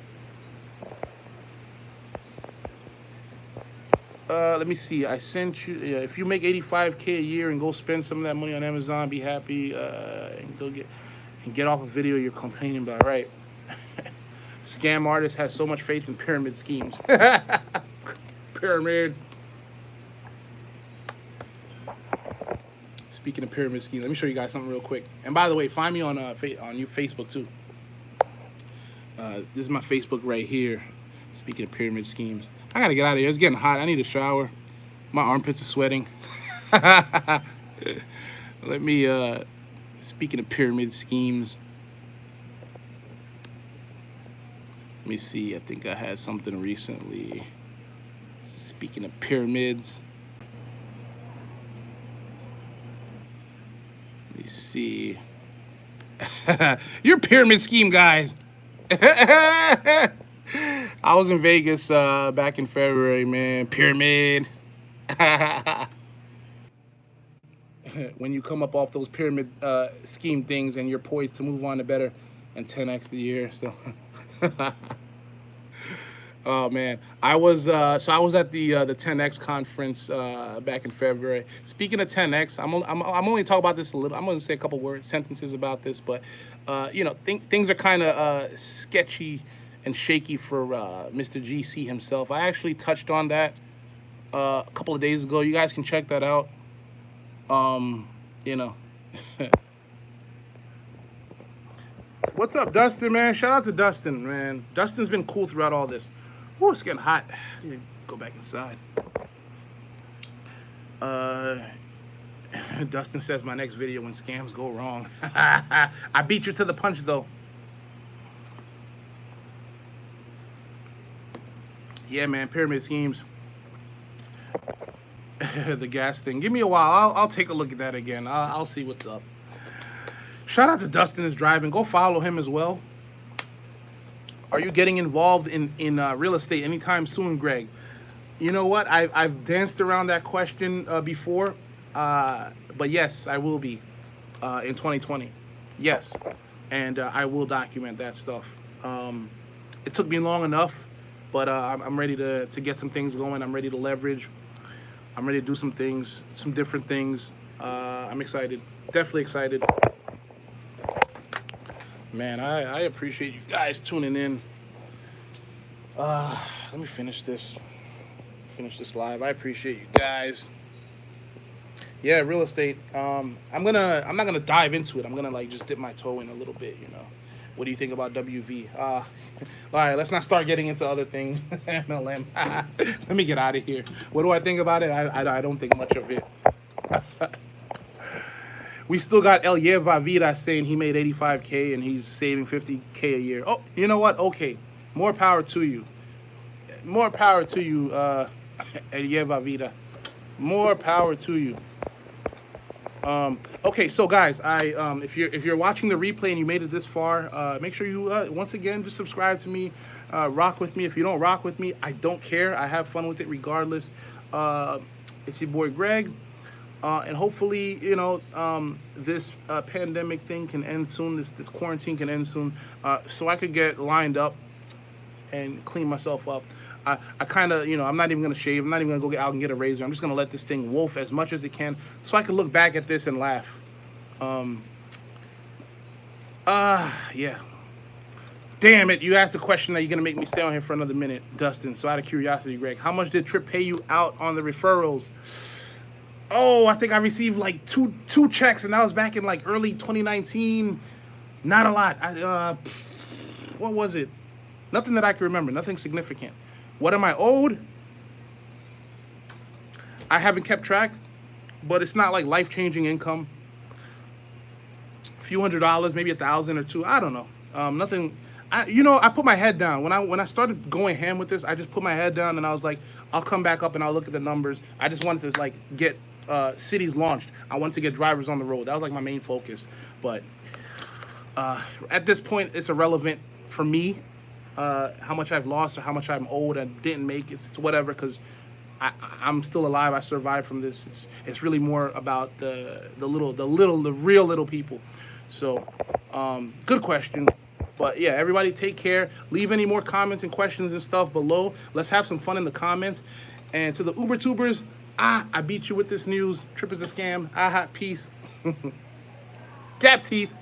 Let me see. I sent you. Yeah, if you make 85K a year and go spend some of that money on Amazon, be happy and go get off a video you're complaining about. Right? Scam artist has so much faith in pyramid schemes. Pyramid. Speaking of pyramid schemes, let me show you guys something real quick. And by the way, find me on Facebook too. This is my Facebook right here. Speaking of pyramid schemes, I gotta get out of here. It's getting hot. I need a shower. My armpits are sweating. Let me. Speaking of pyramid schemes, let me see. I think I had something recently. Speaking of pyramids. Let me see. You're pyramid scheme guys. I was in Vegas back in February, man. Pyramid. When you come up off those pyramid scheme things and you're poised to move on to better and 10x the year. So, oh man, I was at the 10x conference back in February. Speaking of 10x, I'm only talking about this a little. I'm going to say a couple sentences about this, but you know, things are kind of sketchy and shaky for Mr. GC himself. I actually touched on that a couple of days ago. You guys can check that out. You know. What's up, Dustin, man? Shout out to Dustin, man. Dustin's been cool throughout all this. Ooh, it's getting hot. I need to go back inside. Dustin says my next video when scams go wrong. I beat you to the punch, though. Yeah, man, pyramid schemes. The gas thing. Give me a while. I'll take a look at that again. I'll see what's up. Shout out to Dustin is driving. Go follow him as well. Are you getting involved in real estate anytime soon, Greg? You know what? I've danced around that question before, but yes, I will be in 2020. Yes, and I will document that stuff. It took me long enough, but I'm ready to get some things going. I'm ready to leverage. I'm ready to do some things, some different things. I'm excited. Definitely excited. Man, I appreciate you guys tuning in. Let me finish this live. I appreciate you guys. Yeah, real estate. I'm not gonna dive into it. I'm gonna like just dip my toe in a little bit, you know. What do you think about WV? All right, let's not start getting into other things. MLM. Let me get out of here. What do I think about it? I don't think much of it. We still got El Lleva Vida saying he made 85K and he's saving 50K a year. Oh, you know what? Okay. More power to you. More power to you, El Lleva Vida. More power to you. Okay, so guys, if you're watching the replay and you made it this far, make sure you once again just subscribe to me, rock with me. If you don't rock with me, I don't care. I have fun with it regardless. It's your boy Greg. And hopefully, you know, this pandemic thing can end soon. This quarantine can end soon, so I could get lined up and clean myself up. I kind of, you know, I'm not even gonna shave. I'm not even gonna go out and get a razor. I'm just gonna let this thing wolf as much as it can, so I can look back at this and laugh. Yeah. Damn it! You asked a question that you're gonna make me stay on here for another minute, Dustin. So out of curiosity, Greg, how much did TRYP pay you out on the referrals? Oh, I think I received like two checks, and that was back in like early 2019. Not a lot. What was it? Nothing that I can remember. Nothing significant. What am I owed? I haven't kept track, but it's not like life-changing income. A few $100s, maybe $1,000 or $2,000. I don't know. Nothing. You know, I put my head down when I started going ham with this. I just put my head down and I was like, I'll come back up and I'll look at the numbers. I just wanted to like get cities launched. I wanted to get drivers on the road. That was like my main focus. But at this point, it's irrelevant for me how much I've lost or how much I'm owed and didn't make. It's whatever, because I'm still alive. I survived from this. It's really more about the real little people. So, good question. But yeah, everybody take care. Leave any more comments and questions and stuff below. Let's have some fun in the comments. And to the UberTubers, I beat you with this news. TRYP is a scam. Peace. Gap teeth.